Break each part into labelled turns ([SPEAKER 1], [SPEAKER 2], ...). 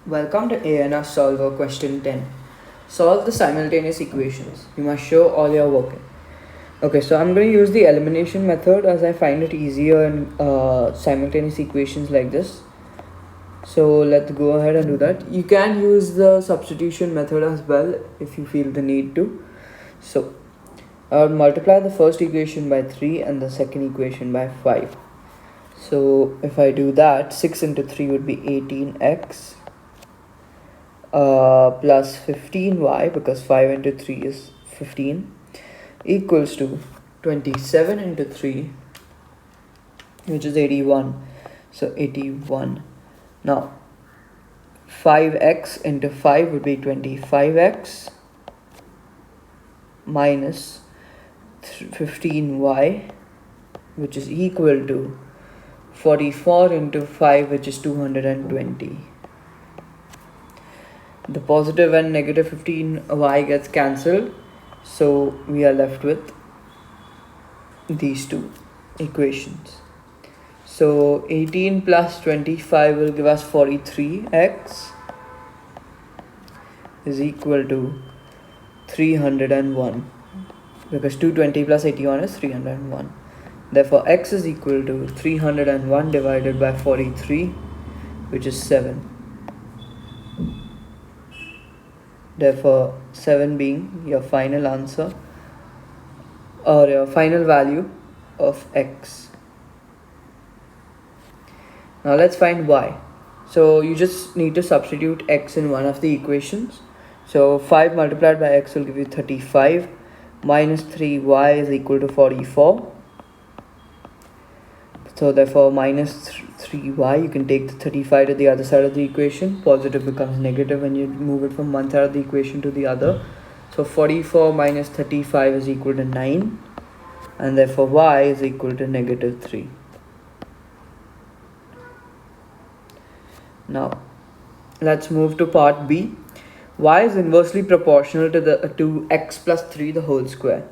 [SPEAKER 1] Welcome to ANR Solver question 10. Solve the simultaneous equations. You must show all your working. Okay, so I'm going to use the elimination method as I find it easier in simultaneous equations like this. So let's go ahead and do that. You can use the substitution method as well if you feel the need to. So I would multiply the first equation by 3 and the second equation by 5. So if I do that, 6 into 3 would be 18x. Plus 15y, because 5 into 3 is 15, equals to 27 into 3, which is 81. So 81. Now 5x into 5 would be 25x minus 15y, which is equal to 44 into 5, which is 220. The positive and negative 15y gets cancelled, so we are left with these two equations. So 18 plus 25 will give us 43x is equal to 301, because 220 plus 81 is 301. Therefore x is equal to 301 divided by 43, which is 7. Therefore 7 being your final answer or your final value of x. Now let's find y. So you just need to substitute x in one of the equations. So 5 multiplied by x will give you 35, minus 3y is equal to 44. So therefore minus 3y, you can take the 35 to the other side of the equation. Positive becomes negative when you move it from one side of the equation to the other. So 44 minus 35 is equal to 9, and therefore y is equal to negative 3. Now let's move to part B. Y is inversely proportional to x plus 3 the whole square.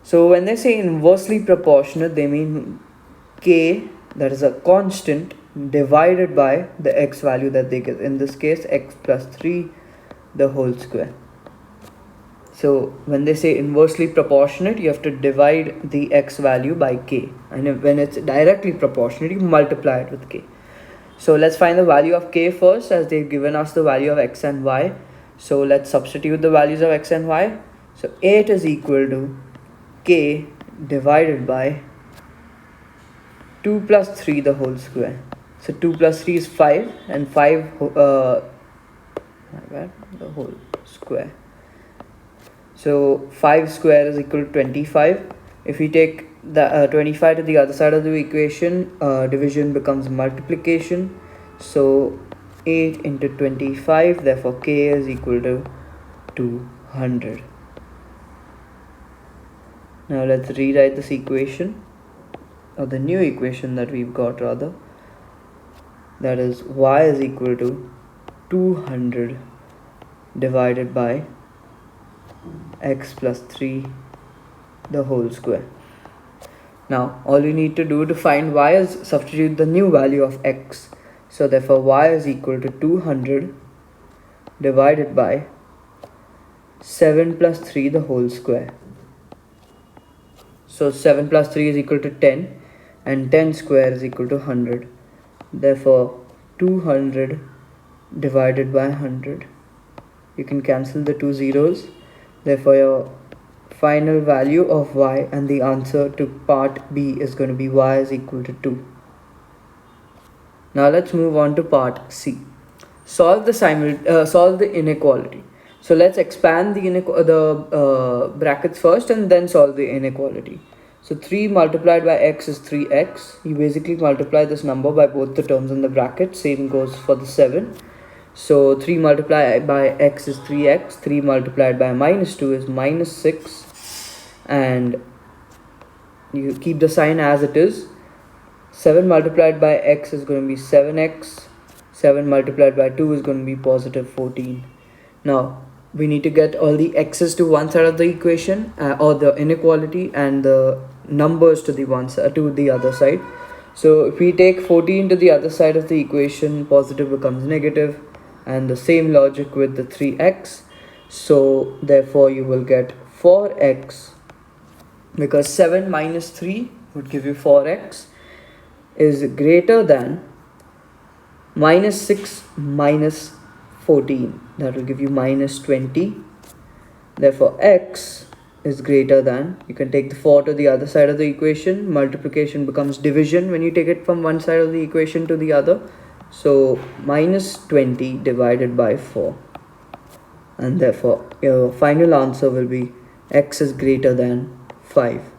[SPEAKER 1] So when they say inversely proportionate, they mean k, that is a constant, divided by the x value that they get. In this case, x plus 3 the whole square. So when they say inversely proportionate, you have to divide the x value by k, and when it's directly proportionate, you multiply it with k. So let's find the value of k first, as they've given us the value of x and y. So let's substitute the values of x and y. So 8 is equal to k divided by 2 plus 3 the whole square. So 2 plus 3 is 5, and 5 the whole square. So 5 square is equal to 25. If we take the 25 to the other side of the equation, division becomes multiplication. So 8 into 25, therefore k is equal to 200. Now let's rewrite this equation, or the new equation that we've got rather. That is y is equal to 200 divided by x plus 3 the whole square. Now all you need to do to find y is substitute the new value of x. So therefore y is equal to 200 divided by 7 plus 3 the whole square. So 7 plus 3 is equal to 10, and 10 square is equal to 100. Therefore 200 divided by 100. You can cancel the two zeros. Therefore your final value of y, and the answer to part B, is going to be y is equal to 2. Now let's move on to part C. Solve the inequality. So let's expand the brackets first and then solve the inequality. So 3 multiplied by x is 3x. You basically multiply this number by both the terms in the bracket. Same goes for the 7. So 3 multiplied by x is 3x. 3 multiplied by minus 2 is minus 6. And you keep the sign as it is. 7 multiplied by x is going to be 7x. 7 multiplied by 2 is going to be positive 14. Now we need to get all the x's to one side of the equation, or the inequality, and the numbers to the other side. So if we take 14 to the other side of the equation, positive becomes negative, and the same logic with the 3x. So therefore you will get 4x, because 7 minus 3 would give you 4x, is greater than minus 6 minus 14, that will give you minus 20. Therefore x is greater than, you can take the 4 to the other side of the equation, multiplication becomes division when you take it from one side of the equation to the other, so minus 20 divided by 4, and therefore your final answer will be x is greater than 5.